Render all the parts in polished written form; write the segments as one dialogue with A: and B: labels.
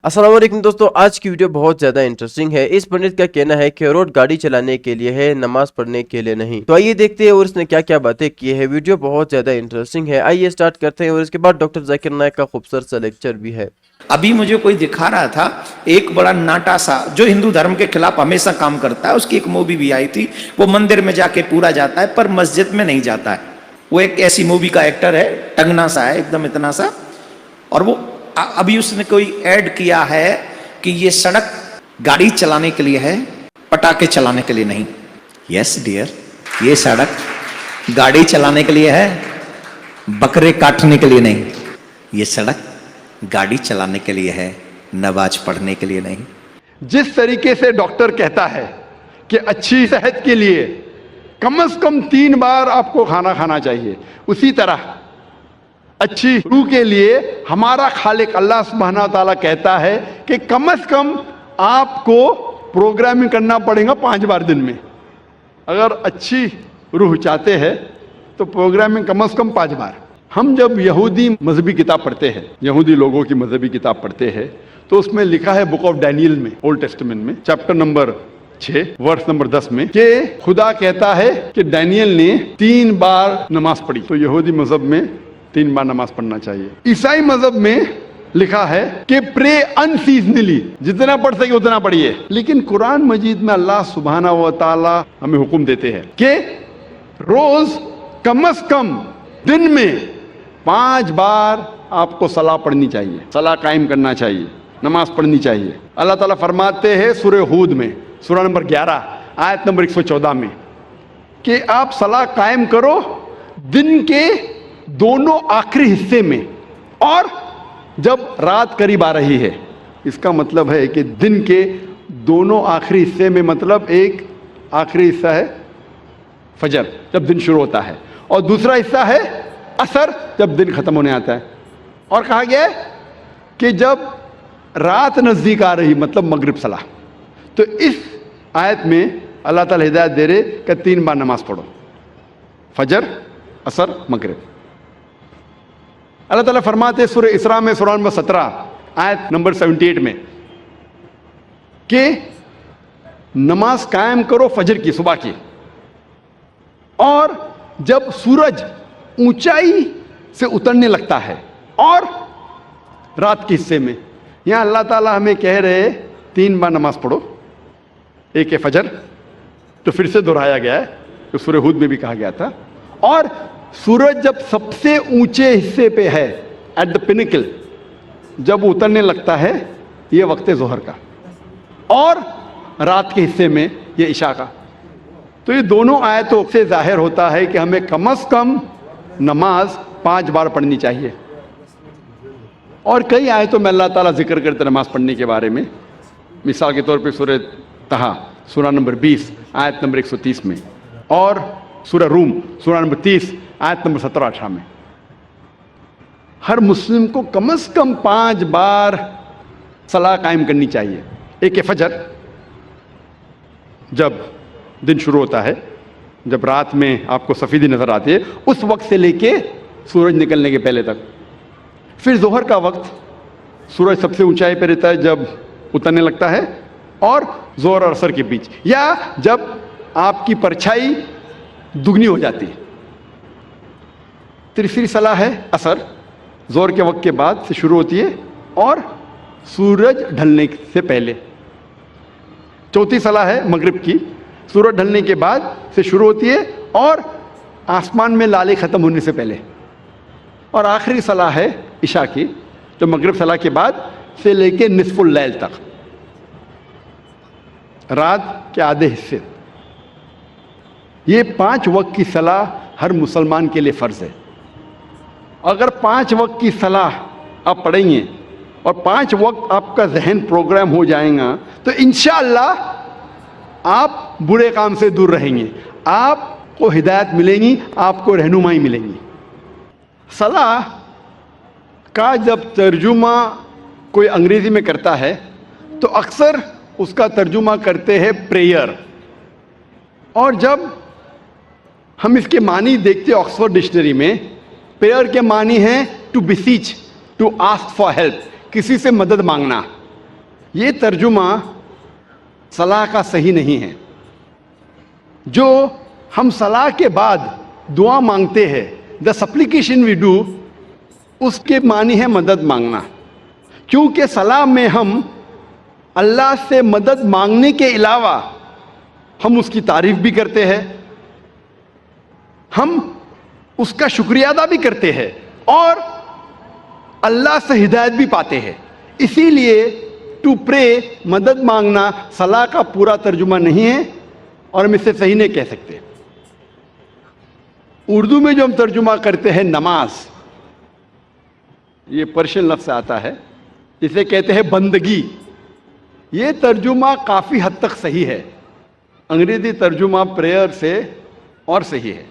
A: अस्सलाम वालेकुम दोस्तों, आज की वीडियो बहुत ज्यादा इंटरेस्टिंग है। इस पंडित का कहना है कि रोड गाड़ी चलाने के लिए है, नमाज पढ़ने के लिए नहीं। तो आइए देखते हैं और इसने क्या क्या बातें की है। वीडियो बहुत ज्यादा इंटरेस्टिंग है, आइए स्टार्ट करते हैं। और इसके बाद डॉक्टर जाकिर नायक का खूबसूरत सा लेक्चर भी है।
B: अभी मुझे कोई दिखा रहा था एक बड़ा नाटा सा जो हिंदू धर्म के खिलाफ हमेशा काम करता है, उसकी एक मूवी भी आई थी। वो मंदिर में जाके पूरा जाता है पर मस्जिद में नहीं जाता है। वो एक ऐसी मूवी का एक्टर है, टंगना सा है एकदम, इतना सा। और वो अभी उसने कोई ऐड किया है कि ये सड़क गाड़ी चलाने के लिए है, पटाखे चलाने के लिए नहीं। यस डियर, ये सड़क गाड़ी चलाने के लिए है, बकरे काटने के लिए नहीं। ये सड़क गाड़ी चलाने के लिए है, नमाज पढ़ने के लिए नहीं।
C: जिस तरीके से डॉक्टर कहता है कि अच्छी सेहत के लिए कम से कम 3 बार आपको खाना खाना चाहिए, उसी तरह अच्छी रूह के लिए हमारा खालिक अल्लाह सुब्हानहू व तआला कहता है कि कम से कम आपको प्रोग्रामिंग करना पड़ेगा 5 बार दिन में। अगर अच्छी रूह चाहते हैं तो प्रोग्रामिंग कम से कम 5 बार। हम जब यहूदी मजहबी किताब पढ़ते हैं, यहूदी लोगों की मजहबी किताब पढ़ते हैं, तो उसमें लिखा है बुक ऑफ डैनियल में, ओल्ड टेस्टामेंट में, चैप्टर नंबर 6 वर्स नंबर 10 में, कि खुदा कहता है कि डैनियल ने 3 बार नमाज पढ़ी। तो यहूदी मजहब में 3 बार नमाज पढ़ना चाहिए। ईसाई मजहब में लिखा है कि प्रे अनसीजनली, जितना पढ़ सके उतना पढ़िए। लेकिन कुरान मजीद में अल्लाह सुब्हानहू व तआला हमें हुक्म देते हैं कि रोज कम से कम दिन में 5 बार आपको सलाह पढ़नी चाहिए, सलाह कायम करना चाहिए, नमाज पढ़नी चाहिए। अल्लाह ताला फरमाते हैं सूरह हूद में, सूरह नंबर 11 आयत नंबर 114 में, कि आप सलाह कायम करो दिन के दोनों आखिरी हिस्से में और जब रात करीब आ रही है। इसका मतलब है कि दिन के दोनों आखिरी हिस्से में, मतलब एक आखिरी हिस्सा है फजर जब दिन शुरू होता है, और दूसरा हिस्सा है असर जब दिन खत्म होने आता है। और कहा गया है कि जब रात नजदीक आ रही, मतलब मगरिब सलाह। तो इस आयत में अल्लाह ताला हिदायत दे रहे कि 3 बार नमाज पढ़ो, फजर, असर, मगरिब। अल्लाह ताला फरमाते सूरह इसरा में, सूरह नंबर 17 आयत नंबर 78 में, कि नमाज कायम करो फजर की, सुबह की, और जब सूरज ऊंचाई से उतरने लगता है, और रात के हिस्से में। यहां अल्लाह ताला हमें कह रहे 3 बार नमाज पढ़ो। एक है फजर, तो फिर से दोहराया गया है, तो सूरह हूद में भी कहा गया था। और सूरज जब सबसे ऊंचे हिस्से पे है, एट द पिनिकल, जब उतरने लगता है, ये वक्त जोहर का, और रात के हिस्से में ये इशा का। तो ये दोनों आयतों से जाहिर होता है कि हमें कम से कम नमाज 5 बार पढ़नी चाहिए। और कई आयतों में अल्लाह ताला जिक्र करते नमाज पढ़ने के बारे में। मिसाल के तौर पे सूरह तहा, सूरह नंबर 20 आयत नंबर 130 में, और सूरह रूम, सूरह नंबर 30 आयत नंबर 17-18 में। हर मुस्लिम को कम से कम 5 बार सलाह कायम करनी चाहिए। एक है फजर, जब दिन शुरू होता है, जब रात में आपको सफ़ेदी नज़र आती है, उस वक्त से लेके सूरज निकलने के पहले तक। फिर जोहर का वक्त, सूरज सबसे ऊंचाई पर रहता है जब उतरने लगता है, और जोहर और असर के बीच, या जब आपकी परछाई दुगनी हो जाती है। तीसरी सलाह है असर, जोहर के वक्त के बाद से शुरू होती है और सूरज ढलने से पहले। चौथी सलाह है मगरिब की, सूरज ढलने के बाद से शुरू होती है और आसमान में लाले ख़त्म होने से पहले। और आखिरी सलाह है इशा की, जो मगरिब सलाह के बाद से लेके निस्फुल लैल तक, रात के आधे हिस्से। ये 5 वक्त की सलाह हर मुसलमान के लिए फ़र्ज़ है। अगर 5 वक्त की सलाह आप पढ़ेंगे और 5 वक्त आपका जहन प्रोग्राम हो जाएगा, तो इंशाअल्लाह आप बुरे काम से दूर रहेंगे, आपको हिदायत मिलेंगी, आपको रहनुमाई मिलेंगी। सलाह का जब तर्जुमा कोई अंग्रेज़ी में करता है, तो अक्सर उसका तर्जुमा करते हैं प्रेयर। और जब हम इसके मानी देखते हैं ऑक्सफोर्ड डिक्शनरी में, प्रेयर के मानी है to beseech, to ask for help, किसी से मदद मांगना। یہ ترجمہ صلاح کا صحیح نہیں ہے. جو ہم صلاح کے بعد دعا مانگتے ہیں, دا سپلیکیشن وی ڈو, اس کے معنی ہے مدد مانگنا. کیونکہ صلاح میں ہم اللہ سے مدد مانگنے کے علاوہ ہم اس کی تعریف بھی کرتے ہیں, ہم اس کا شکریہ ادا بھی کرتے ہیں, اور اللہ سے ہدایت بھی پاتے ہیں. اسی لیے ٹو پرے, مدد مانگنا, صلاح کا پورا ترجمہ نہیں ہے اور ہم اسے صحیح نہیں کہہ سکتے. اردو میں جو ہم ترجمہ کرتے ہیں نماز, یہ پرشین لفظ سے آتا ہے, جسے کہتے ہیں بندگی. یہ ترجمہ کافی حد تک صحیح ہے. انگریزی ترجمہ پریئر سے اور صحیح ہے.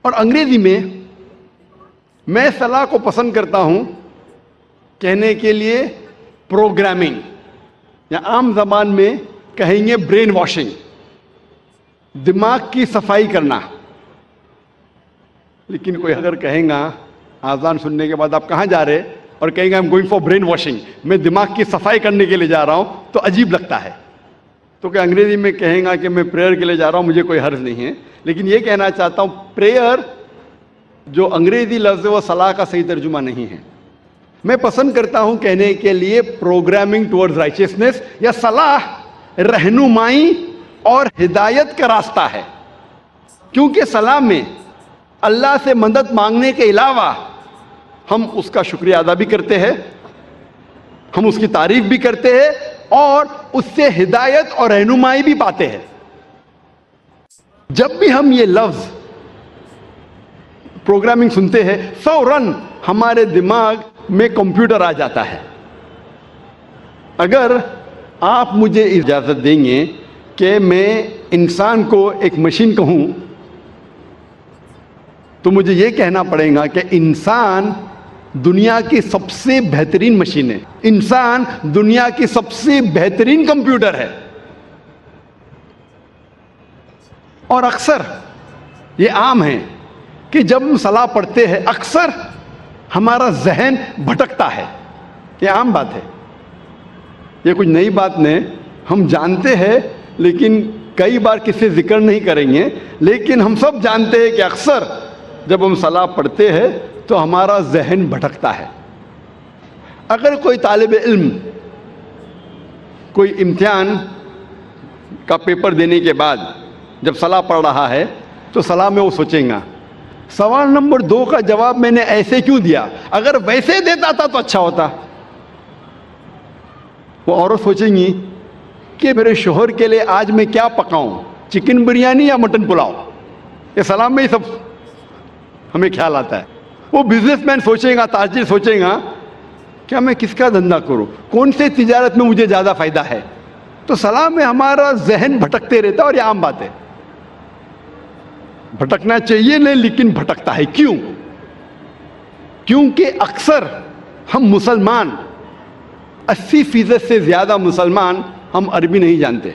C: اور انگریزی میں صلاح کو پسند کرتا ہوں کہنے کے لیے پروگرامنگ, یا عام زبان میں کہیں گے برین واشنگ, دماغ کی صفائی کرنا. لیکن کوئی اگر کہیں گا آذان سننے کے بعد آپ کہاں جا رہے, اور کہیں گے I'm going for brain washing, میں دماغ کی صفائی کرنے کے لیے جا رہا ہوں, تو عجیب لگتا ہے. تو کہ انگریزی میں کہیں گا کہ میں پریئر کے لیے جا رہا ہوں, مجھے کوئی حرج نہیں ہے. لیکن یہ کہنا چاہتا ہوں پریئر جو انگریزی لفظ ہے وہ صلاح کا صحیح ترجمہ نہیں ہے. میں پسند کرتا ہوں کہنے کے لیے پروگرامنگ ٹورڈز رائچسنس, یا صلاح رہنمائی اور ہدایت کا راستہ ہے. کیونکہ صلاح میں اللہ سے مدد مانگنے کے علاوہ ہم اس کا شکریہ ادا بھی کرتے ہیں, ہم اس کی تعریف بھی کرتے ہیں, اور اس سے ہدایت اور رہنمائی بھی پاتے ہیں. جب بھی ہم یہ لفظ پروگرامنگ سنتے ہیں, فوراً ہمارے دماغ میں کمپیوٹر آ جاتا ہے. اگر آپ مجھے اجازت دیں گے کہ میں انسان کو ایک مشین کہوں, تو مجھے یہ کہنا پڑے گا کہ انسان دنیا کی سب سے بہترین مشین ہے, انسان دنیا کی سب سے بہترین کمپیوٹر ہے. اور اکثر یہ عام ہے کہ جب ہم صلاح پڑھتے ہیں اکثر ہمارا ذہن بھٹکتا ہے. یہ عام بات ہے, یہ کچھ نئی بات نہیں, ہم جانتے ہیں, لیکن کئی بار کسی ذکر نہیں کریں گے. لیکن ہم سب جانتے ہیں کہ اکثر جب ہم صلاح پڑھتے ہیں تو ہمارا ذہن بھٹکتا ہے. اگر کوئی طالب علم کوئی امتحان کا پیپر دینے کے بعد جب صلاح پڑھ رہا ہے تو صلاح میں وہ سوچیں گا سوال نمبر 2 کا جواب میں نے ایسے کیوں دیا, اگر ویسے دیتا تھا تو اچھا ہوتا. وہ عورت سوچیں گی کہ میرے شوہر کے لیے آج میں کیا پکاؤں, چکن بریانی یا مٹن پلاؤ. یہ صلاح میں ہی سب ہمیں خیال آتا ہے. وہ بزنس مین سوچے گا, تاجر سوچے گا کیا میں کس کا دھندا کروں, کون سے تجارت میں مجھے زیادہ فائدہ ہے. تو صلاح میں ہمارا ذہن بھٹکتے رہتا ہے, اور یہ عام بات ہے. بھٹکنا چاہیے نہیں, لیکن بھٹکتا ہے. کیوں؟ کیونکہ اکثر ہم مسلمان 80% سے زیادہ مسلمان ہم عربی نہیں جانتے.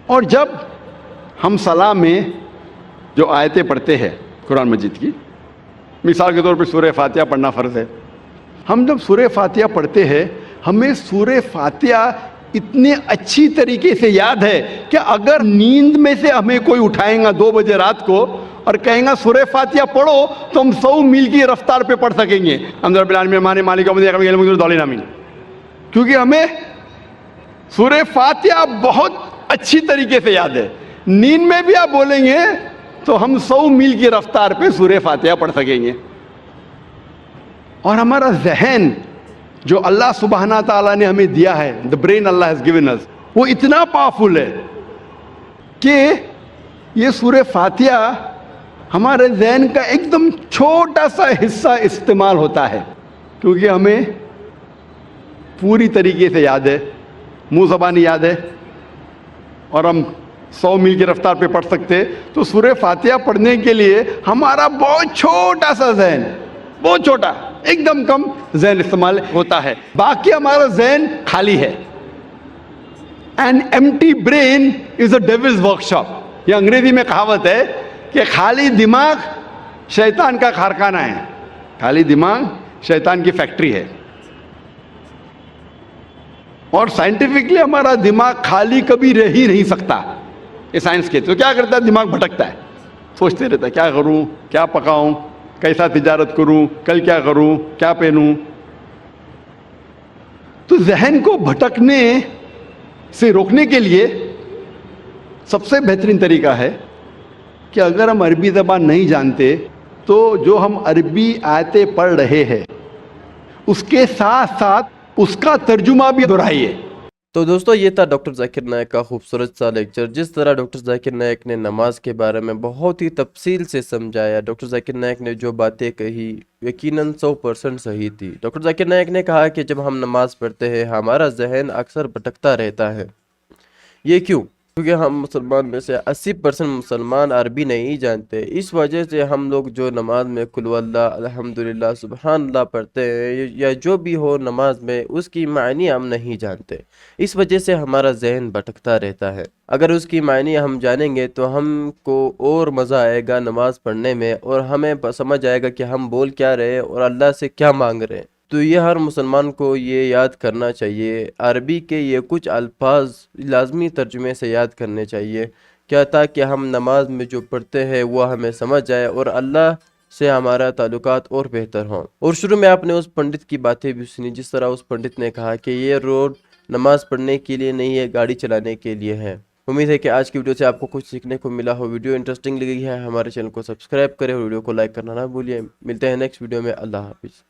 C: اور جب ہم صلاح میں جو آیتیں پڑھتے ہیں قرآن مجید کی, مثال کے طور پہ سورہ فاتحہ پڑھنا فرض ہے. ہم جب سورہ فاتحہ پڑھتے ہیں ہمیں سورہ فاتحہ اتنے اچھی طریقے سے یاد ہے کہ اگر نیند میں سے ہمیں کوئی اٹھائیں گا 2 بجے رات کو اور کہیں گا سورہ فاتحہ پڑھو, تو ہم 100 میل کی رفتار پہ پڑھ سکیں گے. الحمد للہ العالمین مالک یوم الدین, کیونکہ ہمیں سورہ فاتحہ بہت اچھی طریقے سے یاد ہے. نیند میں بھی آپ بولیں گے تو ہم 100 میل کی رفتار پہ سورہ فاتحہ پڑھ سکیں گے. اور ہمارا ذہن جو اللہ سبحانہ تعالیٰ نے ہمیں دیا ہے, the brain Allah has given us, وہ اتنا پاورفل ہے کہ یہ سورہ فاتحہ ہمارے ذہن کا ایک دم چھوٹا سا حصہ استعمال ہوتا ہے, کیونکہ ہمیں پوری طریقے سے یاد ہے, منہ زبانی یاد ہے, اور ہم 100 میل کی رفتار پہ پڑھ سکتے. تو سورہ فاتحہ پڑھنے کے لیے ہمارا بہت چھوٹا سا ذہن, بہت چھوٹا, ایک دم کم ذہن استعمال ہوتا ہے. باقی ہمارا ذہن خالی ہے. An empty brain is a devil's workshop. یہ انگریزی میں کہاوت ہے کہ خالی دماغ شیطان کا کارخانہ ہے. خالی دماغ شیطان کی فیکٹری ہے. और साइंटिफिकली हमारा दिमाग खाली कभी रह ही नहीं सकता। ये साइंस के तो क्या करता है, दिमाग भटकता है, सोचते रहता है क्या करूं, क्या पकाऊं, कैसा तिजारत करूं, कल क्या करूं, क्या पहनूं। तो जहन को भटकने से रोकने के लिए सबसे बेहतरीन तरीका है कि अगर हम अरबी ज़बान नहीं जानते तो जो हम अरबी आयतें पढ़ रहे हैं उसके साथ साथ उसका तर्जुमा भी दोहराइए।
A: तो दोस्तों ये था डॉक्टर जाकिर नायक का खूबसूरत सा लेक्चर। जिस तरह डॉक्टर जाकिर नायक ने नमाज के बारे में बहुत ही तफसील से समझाया, डॉक्टर जाकिर नायक ने जो बातें कही यकीनन 100% सही थी। डॉक्टर जाकिर नायक ने कहा कि जब हम नमाज पढ़ते हैं हमारा जहन अक्सर भटकता रहता है। ये क्यों? क्योंकि हम मुसलमान में से 80% मुसलमान अरबी नहीं जानते। इस वजह से हम लोग जो नमाज में कुल वल्लाह अल्हम्दुलिल्लाह सुबहान अल्लाह पढ़ते हैं या जो भी हो नमाज में, उसकी मायनी हम नहीं जानते। इस वजह से हमारा जहन भटकता रहता है। अगर उसकी मायनी हम जानेंगे तो हमको और मज़ा आएगा नमाज पढ़ने में और हमें समझ आएगा कि हम बोल क्या रहे हैं और अल्लाह से क्या मांग रहे हैं। तो ये हर मुसलमान को ये याद करना चाहिए। अरबी के ये कुछ अल्फाज लाजमी तर्जुमे से याद करने चाहिए, क्या ताकि हम नमाज में जो पढ़ते हैं वो हमें समझ आए और अल्लाह से हमारा ताल्लुकात और बेहतर हों। और शुरू में आपने उस पंडित की बातें भी सुनी, जिस तरह उस पंडित ने कहा कि ये रोड नमाज पढ़ने के लिए नहीं है, गाड़ी चलाने के लिए है। उम्मीद है कि आज की वीडियो से आपको कुछ सीखने को मिला हो। वीडियो इंटरेस्टिंग लगी है हमारे चैनल को सब्सक्राइब करें और वीडियो को लाइक करना ना भूलिए। मिलते हैं नेक्स्ट वीडियो में। अल्लाह हाफिज़।